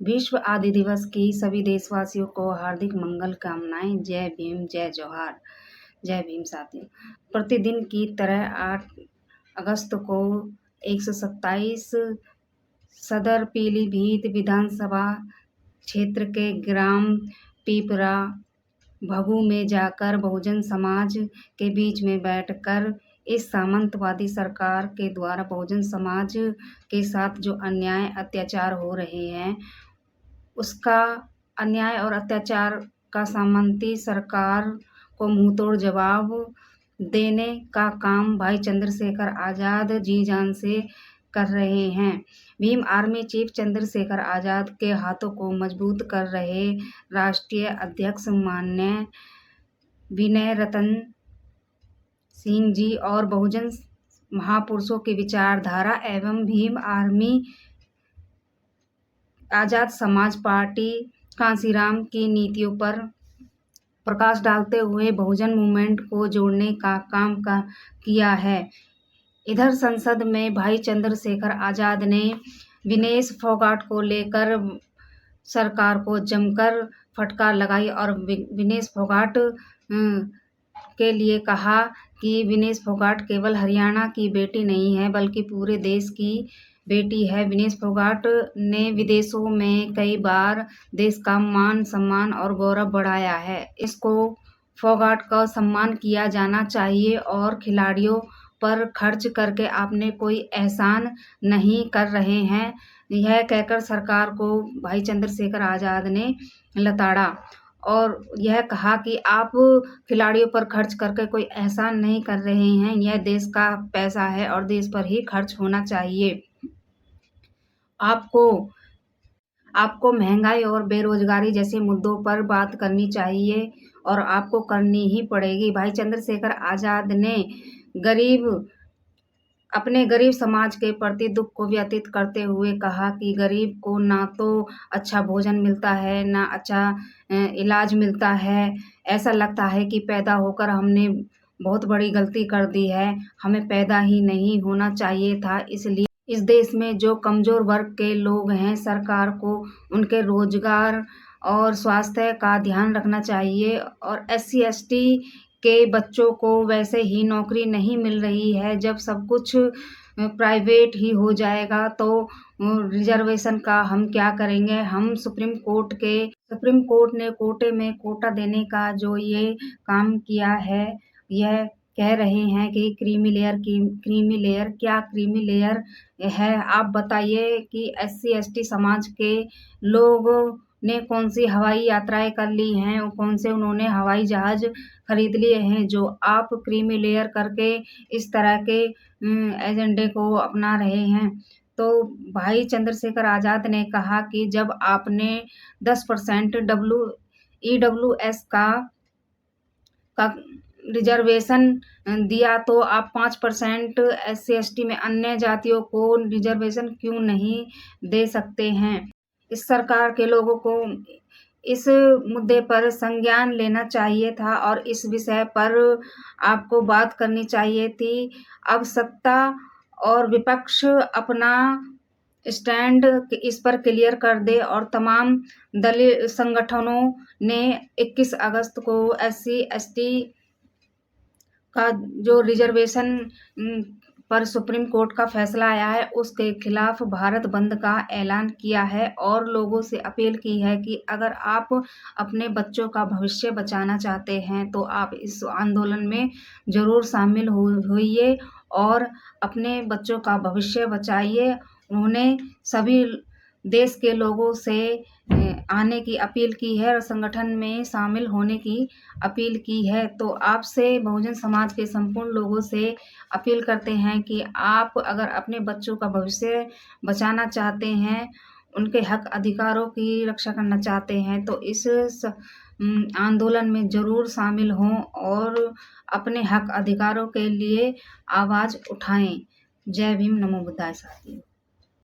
विश्व आदि दिवस की सभी देशवासियों को हार्दिक मंगल कामनाएं। जय भीम, जय जोहार। जय भीम साथियों। प्रतिदिन की तरह 8 अगस्त को 127 सदर पीलीभीत विधानसभा क्षेत्र के ग्राम पीपरा भगू में जाकर बहुजन समाज के बीच में बैठकर इस सामंतवादी सरकार के द्वारा बहुजन समाज के साथ जो अन्याय अत्याचार हो रहे हैं, उसका अन्याय और अत्याचार का सामंती सरकार को मुंहतोड़ जवाब देने का काम भाई चंद्रशेखर आज़ाद जी जान से कर रहे हैं। भीम आर्मी चीफ चंद्रशेखर आज़ाद के हाथों को मजबूत कर रहे राष्ट्रीय अध्यक्ष माननीय विनय रतन सिंह जी और बहुजन महापुरुषों की विचारधारा एवं भीम आर्मी आज़ाद समाज पार्टी कांसीराम की नीतियों पर प्रकाश डालते हुए बहुजन मूवमेंट को जोड़ने का काम किया है। इधर संसद में भाई चंद्रशेखर आज़ाद ने विनेश फोगाट को लेकर सरकार को जमकर फटकार लगाई और विनेश फोगाट के लिए कहा कि विनेश फोगाट केवल हरियाणा की बेटी नहीं है बल्कि पूरे देश की बेटी है। विनेश फोगाट ने विदेशों में कई बार देश का मान सम्मान और गौरव बढ़ाया है। इसको फोगाट का सम्मान किया जाना चाहिए और खिलाड़ियों पर खर्च करके आपने कोई एहसान नहीं कर रहे हैं, यह कहकर सरकार को भाई चंद्रशेखर आज़ाद ने लताड़ा और यह कहा कि आप खिलाड़ियों पर खर्च करके कोई एहसान नहीं कर रहे हैं, यह देश का पैसा है और देश पर ही खर्च होना चाहिए। आपको महंगाई और बेरोजगारी जैसे मुद्दों पर बात करनी चाहिए और आपको करनी ही पड़ेगी। भाई चंद्रशेखर आज़ाद ने अपने गरीब समाज के प्रति दुख को व्यतीत करते हुए कहा कि गरीब को ना तो अच्छा भोजन मिलता है, ना अच्छा इलाज मिलता है। ऐसा लगता है कि पैदा होकर हमने बहुत बड़ी गलती कर दी है, हमें पैदा ही नहीं होना चाहिए था। इसलिए इस देश में जो कमज़ोर वर्ग के लोग हैं, सरकार को उनके रोजगार और स्वास्थ्य का ध्यान रखना चाहिए और SC ST के बच्चों को वैसे ही नौकरी नहीं मिल रही है। जब सब कुछ प्राइवेट ही हो जाएगा तो रिजर्वेशन का हम क्या करेंगे। हम सुप्रीम कोर्ट ने कोटे में कोटा देने का जो ये काम किया है, यह कह रहे हैं कि क्रीमी लेयर क्या क्रीमी लेयर है। आप बताइए कि SC ST समाज के लोगों ने कौन सी हवाई यात्राएं कर ली हैं और कौन से उन्होंने हवाई जहाज खरीद लिए हैं जो आप क्रीमी लेयर करके इस तरह के एजेंडे को अपना रहे हैं। तो भाई चंद्रशेखर आज़ाद ने कहा कि जब आपने 10% EWS का रिजर्वेशन दिया तो आप 5% SC ST में अन्य जातियों को रिजर्वेशन क्यों नहीं दे सकते हैं। इस सरकार के लोगों को इस मुद्दे पर संज्ञान लेना चाहिए था और इस विषय पर आपको बात करनी चाहिए थी। अब सत्ता और विपक्ष अपना स्टैंड इस पर क्लियर कर दे और तमाम दलित संगठनों ने 21 अगस्त को SC ST का जो रिजर्वेशन पर सुप्रीम कोर्ट का फैसला आया है उसके खिलाफ भारत बंद का ऐलान किया है और लोगों से अपील की है कि अगर आप अपने बच्चों का भविष्य बचाना चाहते हैं तो आप इस आंदोलन में ज़रूर शामिल होइए और अपने बच्चों का भविष्य बचाइए। उन्होंने सभी देश के लोगों से आने की अपील की है और संगठन में शामिल होने की अपील की है। तो आपसे बहुजन समाज के संपूर्ण लोगों से अपील करते हैं कि आप अगर अपने बच्चों का भविष्य बचाना चाहते हैं, उनके हक अधिकारों की रक्षा करना चाहते हैं तो इस आंदोलन में ज़रूर शामिल हों और अपने हक अधिकारों के लिए आवाज़ उठाएं। जय भीम, नमो बुद्धाय साथियों।